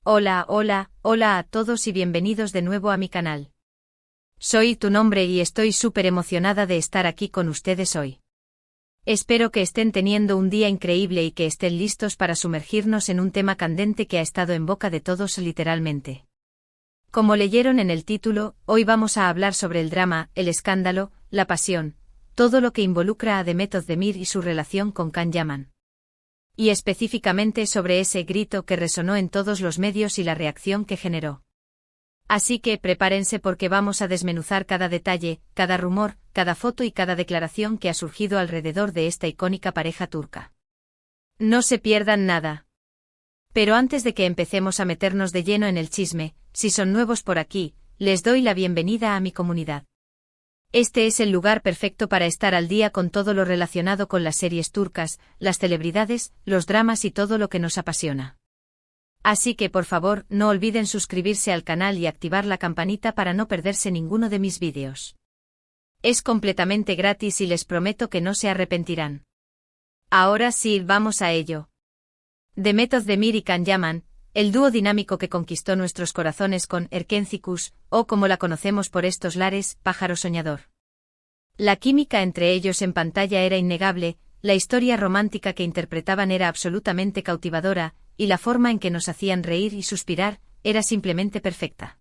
Hola, hola, hola a todos y bienvenidos de nuevo a mi canal. Soy tu nombre y estoy súper emocionada de estar aquí con ustedes hoy. Espero que estén teniendo un día increíble y que estén listos para sumergirnos en un tema candente que ha estado en boca de todos literalmente. Como leyeron en el título, hoy vamos a hablar sobre el drama, el escándalo, la pasión, todo lo que involucra a Demet Özdemir y su relación con Can Yaman. Y específicamente sobre ese grito que resonó en todos los medios y la reacción que generó. Así que prepárense porque vamos a desmenuzar cada detalle, cada rumor, cada foto y cada declaración que ha surgido alrededor de esta icónica pareja turca. No se pierdan nada. Pero antes de que empecemos a meternos de lleno en el chisme, si son nuevos por aquí, les doy la bienvenida a mi comunidad. Este es el lugar perfecto para estar al día con todo lo relacionado con las series turcas, las celebridades, los dramas y todo lo que nos apasiona. Así que por favor, no olviden suscribirse al canal y activar la campanita para no perderse ninguno de mis vídeos. Es completamente gratis y les prometo que no se arrepentirán. Ahora sí, vamos a ello. Demet Özdemir y Can Yaman, el dúo dinámico que conquistó nuestros corazones con Erkenci, o como la conocemos por estos lares, Pájaro Soñador. La química entre ellos en pantalla era innegable, la historia romántica que interpretaban era absolutamente cautivadora, y la forma en que nos hacían reír y suspirar, era simplemente perfecta.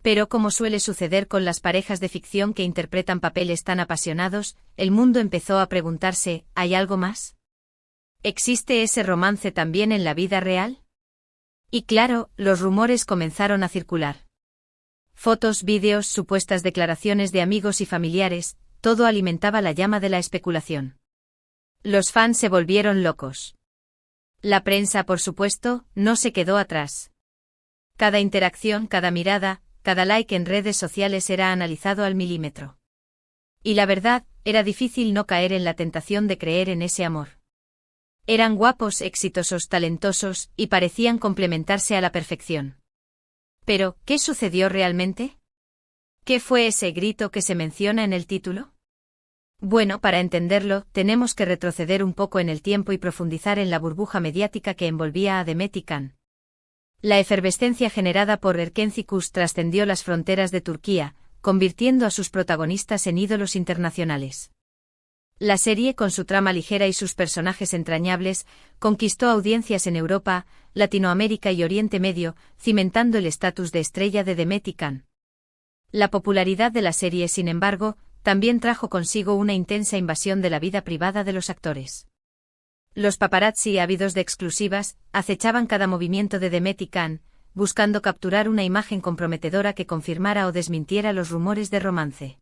Pero como suele suceder con las parejas de ficción que interpretan papeles tan apasionados, el mundo empezó a preguntarse, ¿hay algo más? ¿Existe ese romance también en la vida real? Y claro, los rumores comenzaron a circular. Fotos, vídeos, supuestas declaraciones de amigos y familiares, todo alimentaba la llama de la especulación. Los fans se volvieron locos. La prensa, por supuesto, no se quedó atrás. Cada interacción, cada mirada, cada like en redes sociales era analizado al milímetro. Y la verdad, era difícil no caer en la tentación de creer en ese amor. Eran guapos, exitosos, talentosos, y parecían complementarse a la perfección. Pero, ¿qué sucedió realmente? ¿Qué fue ese grito que se menciona en el título? Bueno, para entenderlo, tenemos que retroceder un poco en el tiempo y profundizar en la burbuja mediática que envolvía a Demet y Can. La efervescencia generada por Erkenci trascendió las fronteras de Turquía, convirtiendo a sus protagonistas en ídolos internacionales. La serie, con su trama ligera y sus personajes entrañables, conquistó audiencias en Europa, Latinoamérica y Oriente Medio, cimentando el estatus de estrella de Demet y Can. La popularidad de la serie, sin embargo, también trajo consigo una intensa invasión de la vida privada de los actores. Los paparazzi, ávidos de exclusivas, acechaban cada movimiento de Demet y Can, buscando capturar una imagen comprometedora que confirmara o desmintiera los rumores de romance.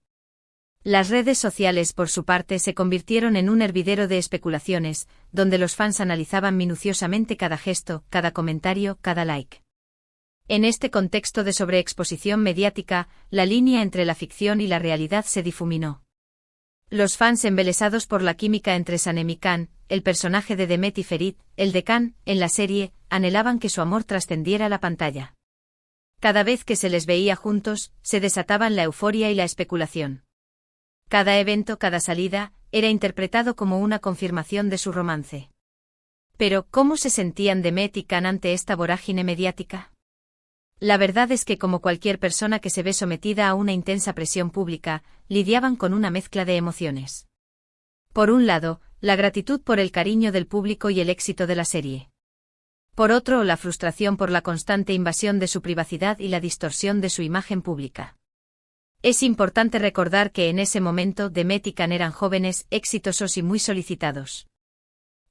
Las redes sociales, por su parte, se convirtieron en un hervidero de especulaciones, donde los fans analizaban minuciosamente cada gesto, cada comentario, cada like. En este contexto de sobreexposición mediática, la línea entre la ficción y la realidad se difuminó. Los fans, embelesados por la química entre Sanem y Can, el personaje de Demet y Ferit, el de Can, en la serie, anhelaban que su amor trascendiera la pantalla. Cada vez que se les veía juntos, se desataban la euforia y la especulación. Cada evento, cada salida, era interpretado como una confirmación de su romance. Pero, ¿cómo se sentían Demet y Can ante esta vorágine mediática? La verdad es que, como cualquier persona que se ve sometida a una intensa presión pública, lidiaban con una mezcla de emociones. Por un lado, la gratitud por el cariño del público y el éxito de la serie. Por otro, la frustración por la constante invasión de su privacidad y la distorsión de su imagen pública. Es importante recordar que en ese momento Demet y Can eran jóvenes, exitosos y muy solicitados.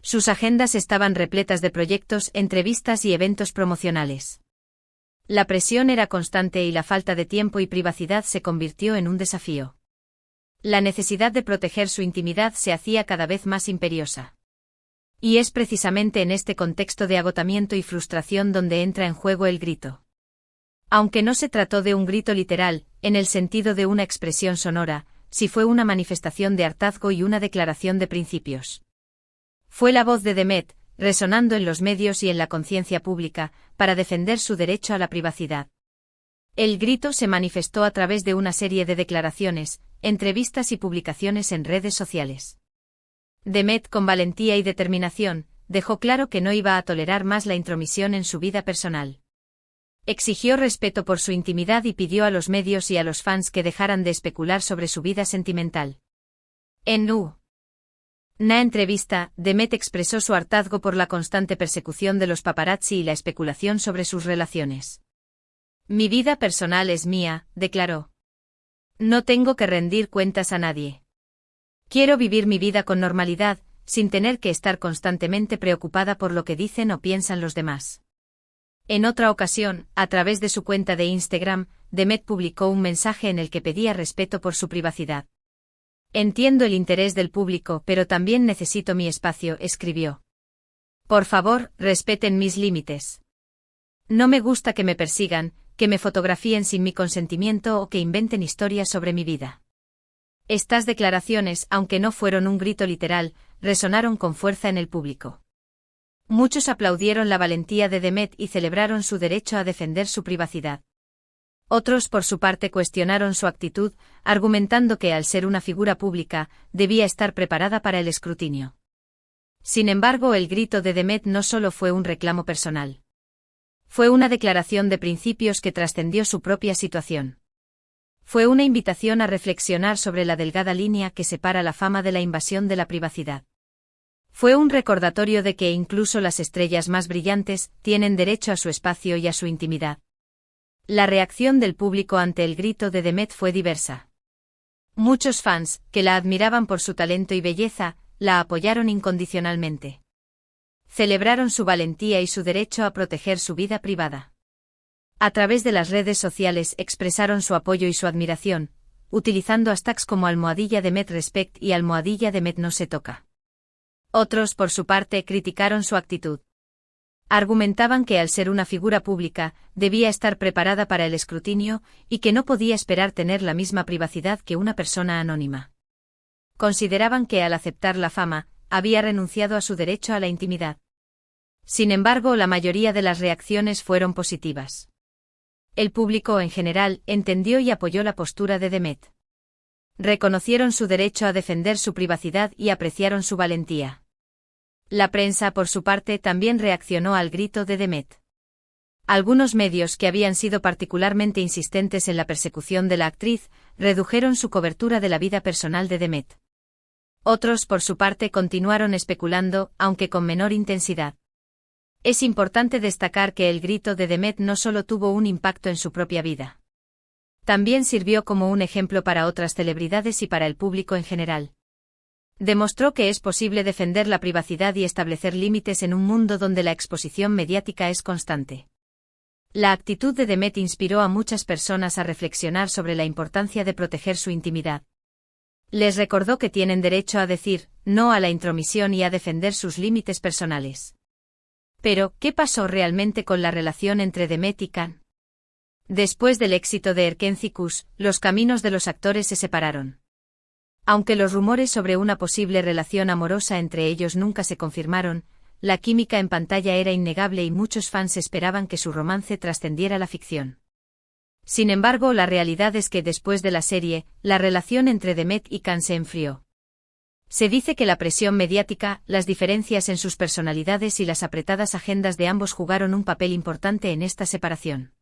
Sus agendas estaban repletas de proyectos, entrevistas y eventos promocionales. La presión era constante y la falta de tiempo y privacidad se convirtió en un desafío. La necesidad de proteger su intimidad se hacía cada vez más imperiosa. Y es precisamente en este contexto de agotamiento y frustración donde entra en juego el grito. Aunque no se trató de un grito literal, en el sentido de una expresión sonora, sí fue una manifestación de hartazgo y una declaración de principios. Fue la voz de Demet, resonando en los medios y en la conciencia pública, para defender su derecho a la privacidad. El grito se manifestó a través de una serie de declaraciones, entrevistas y publicaciones en redes sociales. Demet, con valentía y determinación, dejó claro que no iba a tolerar más la intromisión en su vida personal. Exigió respeto por su intimidad y pidió a los medios y a los fans que dejaran de especular sobre su vida sentimental. En una entrevista, Demet expresó su hartazgo por la constante persecución de los paparazzi y la especulación sobre sus relaciones. Mi vida personal es mía, declaró. No tengo que rendir cuentas a nadie. Quiero vivir mi vida con normalidad, sin tener que estar constantemente preocupada por lo que dicen o piensan los demás. En otra ocasión, a través de su cuenta de Instagram, Demet publicó un mensaje en el que pedía respeto por su privacidad. Entiendo el interés del público, pero también necesito mi espacio, escribió. Por favor, respeten mis límites. No me gusta que me persigan, que me fotografíen sin mi consentimiento o que inventen historias sobre mi vida. Estas declaraciones, aunque no fueron un grito literal, resonaron con fuerza en el público. Muchos aplaudieron la valentía de Demet y celebraron su derecho a defender su privacidad. Otros, por su parte, cuestionaron su actitud, argumentando que, al ser una figura pública, debía estar preparada para el escrutinio. Sin embargo, el grito de Demet no solo fue un reclamo personal. Fue una declaración de principios que trascendió su propia situación. Fue una invitación a reflexionar sobre la delgada línea que separa la fama de la invasión de la privacidad. Fue un recordatorio de que incluso las estrellas más brillantes tienen derecho a su espacio y a su intimidad. La reacción del público ante el grito de Demet fue diversa. Muchos fans, que la admiraban por su talento y belleza, la apoyaron incondicionalmente. Celebraron su valentía y su derecho a proteger su vida privada. A través de las redes sociales expresaron su apoyo y su admiración, utilizando hashtags como #DemetRespect y #Demet no se toca. Otros, por su parte, criticaron su actitud. Argumentaban que al ser una figura pública, debía estar preparada para el escrutinio y que no podía esperar tener la misma privacidad que una persona anónima. Consideraban que al aceptar la fama, había renunciado a su derecho a la intimidad. Sin embargo, la mayoría de las reacciones fueron positivas. El público en general entendió y apoyó la postura de Demet. Reconocieron su derecho a defender su privacidad y apreciaron su valentía. La prensa, por su parte, también reaccionó al grito de Demet. Algunos medios que habían sido particularmente insistentes en la persecución de la actriz, redujeron su cobertura de la vida personal de Demet. Otros, por su parte, continuaron especulando, aunque con menor intensidad. Es importante destacar que el grito de Demet no solo tuvo un impacto en su propia vida. También sirvió como un ejemplo para otras celebridades y para el público en general. Demostró que es posible defender la privacidad y establecer límites en un mundo donde la exposición mediática es constante. La actitud de Demet inspiró a muchas personas a reflexionar sobre la importancia de proteger su intimidad. Les recordó que tienen derecho a decir no a la intromisión y a defender sus límites personales. Pero, ¿qué pasó realmente con la relación entre Demet y Can? Después del éxito de Erkencicus, los caminos de los actores se separaron. Aunque los rumores sobre una posible relación amorosa entre ellos nunca se confirmaron, la química en pantalla era innegable y muchos fans esperaban que su romance trascendiera la ficción. Sin embargo, la realidad es que después de la serie, la relación entre Demet y Can se enfrió. Se dice que la presión mediática, las diferencias en sus personalidades y las apretadas agendas de ambos jugaron un papel importante en esta separación.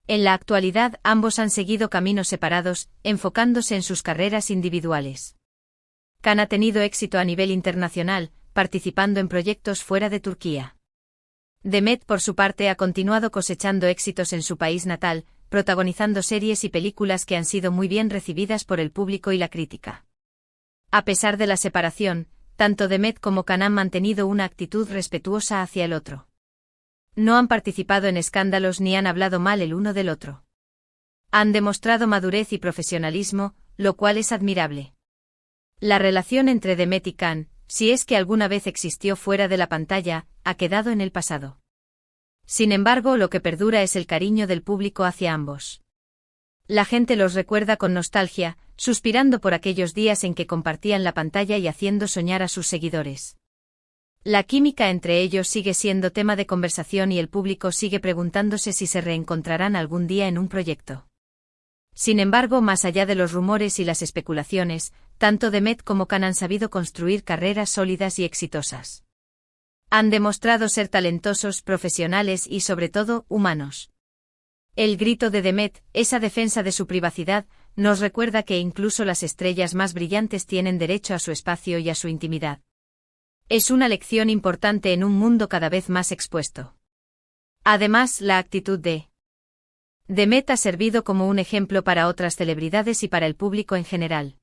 En la actualidad, ambos han seguido caminos separados, enfocándose en sus carreras individuales. Can ha tenido éxito a nivel internacional, participando en proyectos fuera de Turquía. Demet, por su parte, ha continuado cosechando éxitos en su país natal, protagonizando series y películas que han sido muy bien recibidas por el público y la crítica. A pesar de la separación, tanto Demet como Can han mantenido una actitud respetuosa hacia el otro. No han participado en escándalos ni han hablado mal el uno del otro. Han demostrado madurez y profesionalismo, lo cual es admirable. La relación entre Demet y Can, si es que alguna vez existió fuera de la pantalla, ha quedado en el pasado. Sin embargo, lo que perdura es el cariño del público hacia ambos. La gente los recuerda con nostalgia, suspirando por aquellos días en que compartían la pantalla y haciendo soñar a sus seguidores. La química entre ellos sigue siendo tema de conversación y el público sigue preguntándose si se reencontrarán algún día en un proyecto. Sin embargo, más allá de los rumores y las especulaciones, tanto Demet como Can han sabido construir carreras sólidas y exitosas. Han demostrado ser talentosos, profesionales y, sobre todo, humanos. El grito de Demet, esa defensa de su privacidad, nos recuerda que incluso las estrellas más brillantes tienen derecho a su espacio y a su intimidad. Es una lección importante en un mundo cada vez más expuesto. Además, la actitud de Demet ha servido como un ejemplo para otras celebridades y para el público en general.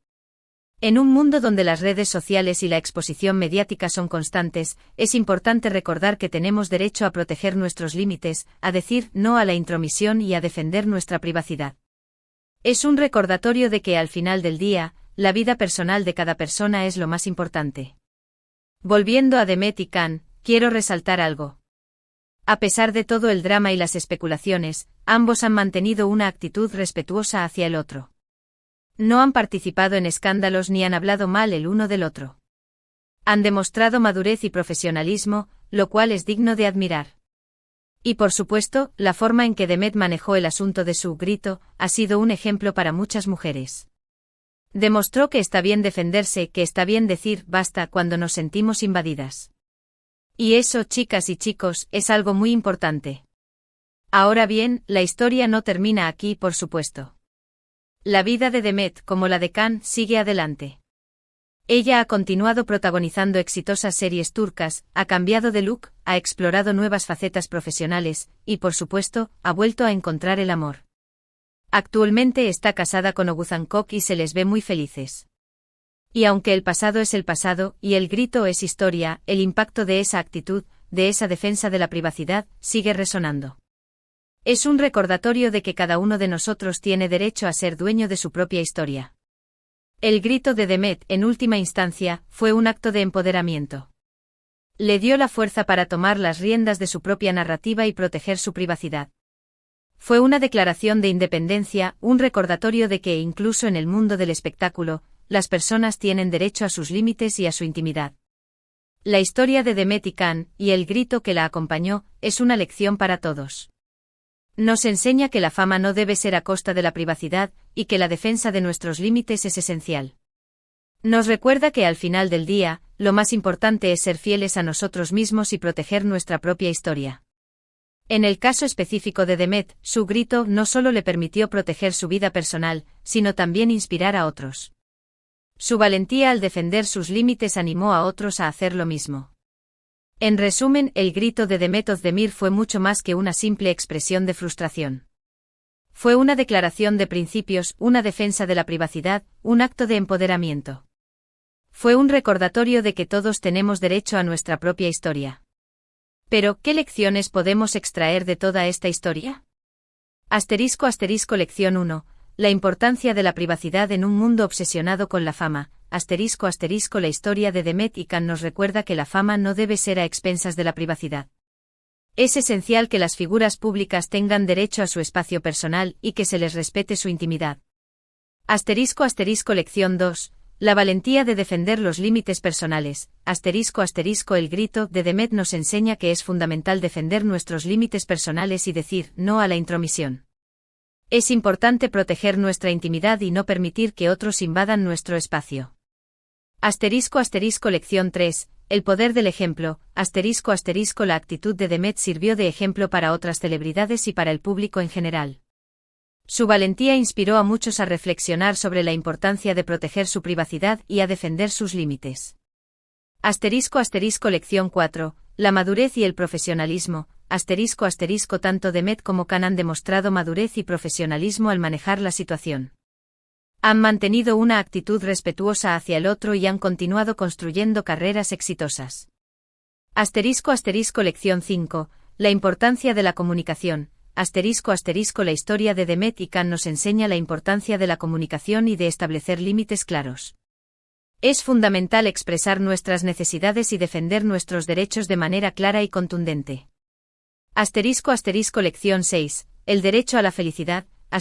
En un mundo donde las redes sociales y la exposición mediática son constantes, es importante recordar que tenemos derecho a proteger nuestros límites, a decir no a la intromisión y a defender nuestra privacidad. Es un recordatorio de que al final del día, la vida personal de cada persona es lo más importante. Volviendo a Demet y Can, quiero resaltar algo. A pesar de todo el drama y las especulaciones, ambos han mantenido una actitud respetuosa hacia el otro. No han participado en escándalos ni han hablado mal el uno del otro. Han demostrado madurez y profesionalismo, lo cual es digno de admirar. Y por supuesto, la forma en que Demet manejó el asunto de su grito ha sido un ejemplo para muchas mujeres. Demostró que está bien defenderse, que está bien decir basta cuando nos sentimos invadidas. Y eso, chicas y chicos, es algo muy importante. Ahora bien, la historia no termina aquí, por supuesto. La vida de Demet, como la de Can, sigue adelante. Ella ha continuado protagonizando exitosas series turcas, ha cambiado de look, ha explorado nuevas facetas profesionales, y por supuesto, ha vuelto a encontrar el amor. Actualmente está casada con Oğuzhan Koç y se les ve muy felices. Y aunque el pasado es el pasado, y el grito es historia, el impacto de esa actitud, de esa defensa de la privacidad, sigue resonando. Es un recordatorio de que cada uno de nosotros tiene derecho a ser dueño de su propia historia. El grito de Demet, en última instancia, fue un acto de empoderamiento. Le dio la fuerza para tomar las riendas de su propia narrativa y proteger su privacidad. Fue una declaración de independencia, un recordatorio de que incluso en el mundo del espectáculo, las personas tienen derecho a sus límites y a su intimidad. La historia de Demet y Can, y el grito que la acompañó, es una lección para todos. Nos enseña que la fama no debe ser a costa de la privacidad, y que la defensa de nuestros límites es esencial. Nos recuerda que al final del día, lo más importante es ser fieles a nosotros mismos y proteger nuestra propia historia. En el caso específico de Demet, su grito no solo le permitió proteger su vida personal, sino también inspirar a otros. Su valentía al defender sus límites animó a otros a hacer lo mismo. En resumen, el grito de Demet Özdemir fue mucho más que una simple expresión de frustración. Fue una declaración de principios, una defensa de la privacidad, un acto de empoderamiento. Fue un recordatorio de que todos tenemos derecho a nuestra propia historia. Pero, ¿qué lecciones podemos extraer de toda esta historia? Lección 1. La importancia de la privacidad en un mundo obsesionado con la fama. La historia de Demet y Can nos recuerda que la fama no debe ser a expensas de la privacidad. Es esencial que las figuras públicas tengan derecho a su espacio personal y que se les respete su intimidad. Lección 2. La valentía de defender los límites personales. El grito de Demet nos enseña que es fundamental defender nuestros límites personales y decir no a la intromisión. Es importante proteger nuestra intimidad y no permitir que otros invadan nuestro espacio. Lección 3. El poder del ejemplo. La actitud de Demet sirvió de ejemplo para otras celebridades y para el público en general. Su valentía inspiró a muchos a reflexionar sobre la importancia de proteger su privacidad y a defender sus límites. Lección 4. La madurez y el profesionalismo. Tanto Demet como Can han demostrado madurez y profesionalismo al manejar la situación. Han mantenido una actitud respetuosa hacia el otro y han continuado construyendo carreras exitosas. Lección 5. La importancia de la comunicación. La historia de Demet y Can nos enseña la importancia de la comunicación y de establecer límites claros. Es fundamental expresar nuestras necesidades y defender nuestros derechos de manera clara y contundente. Lección 6. El derecho a la felicidad. A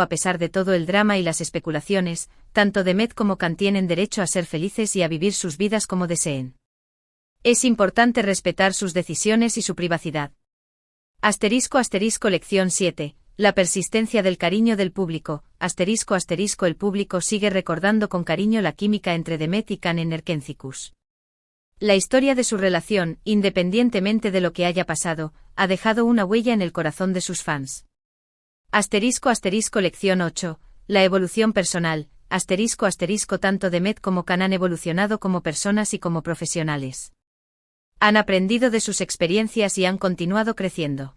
pesar de todo el drama y las especulaciones, tanto Demet como Can tienen derecho a ser felices y a vivir sus vidas como deseen. Es importante respetar sus decisiones y su privacidad. Lección 7. La persistencia del cariño del público. El público sigue recordando con cariño la química entre Demet y Can en Erkencikus. La historia de su relación, independientemente de lo que haya pasado, ha dejado una huella en el corazón de sus fans. Lección 8, la evolución personal, tanto Demet como Can han evolucionado como personas y como profesionales. Han aprendido de sus experiencias y han continuado creciendo.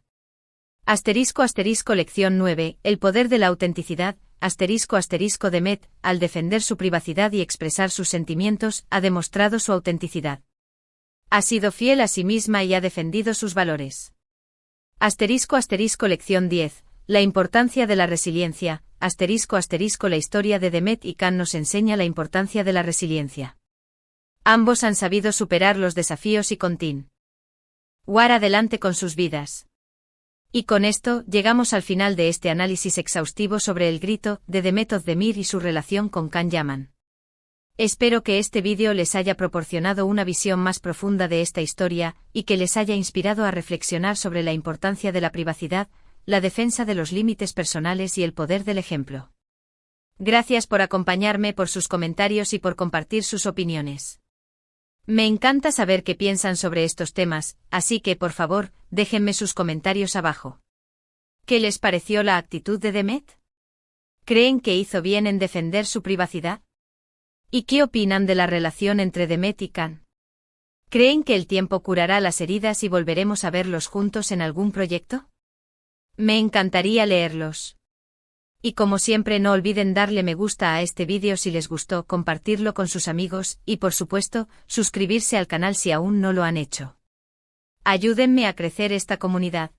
Lección 9, el poder de la autenticidad, Demet, al defender su privacidad y expresar sus sentimientos, ha demostrado su autenticidad. Ha sido fiel a sí misma y ha defendido sus valores. Lección 10, la importancia de la resiliencia, la historia de Demet y Can nos enseña la importancia de la resiliencia. Ambos han sabido superar los desafíos y continuar adelante con sus vidas. Y con esto, llegamos al final de este análisis exhaustivo sobre el grito de Demet Özdemir y su relación con Can Yaman. Espero que este vídeo les haya proporcionado una visión más profunda de esta historia, y que les haya inspirado a reflexionar sobre la importancia de la privacidad, la defensa de los límites personales y el poder del ejemplo. Gracias por acompañarme, por sus comentarios y por compartir sus opiniones. Me encanta saber qué piensan sobre estos temas, así que por favor, déjenme sus comentarios abajo. ¿Qué les pareció la actitud de Demet? ¿Creen que hizo bien en defender su privacidad? ¿Y qué opinan de la relación entre Demet y Can? ¿Creen que el tiempo curará las heridas y volveremos a verlos juntos en algún proyecto? Me encantaría leerlos. Y como siempre, no olviden darle me gusta a este vídeo si les gustó, compartirlo con sus amigos y por supuesto, suscribirse al canal si aún no lo han hecho. Ayúdenme a crecer esta comunidad.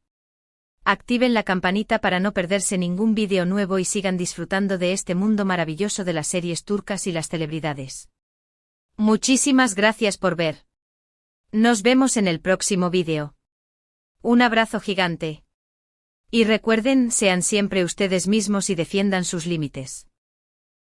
Activen la campanita para no perderse ningún vídeo nuevo y sigan disfrutando de este mundo maravilloso de las series turcas y las celebridades. Muchísimas gracias por ver. Nos vemos en el próximo vídeo. Un abrazo gigante. Y recuerden, sean siempre ustedes mismos y defiendan sus límites.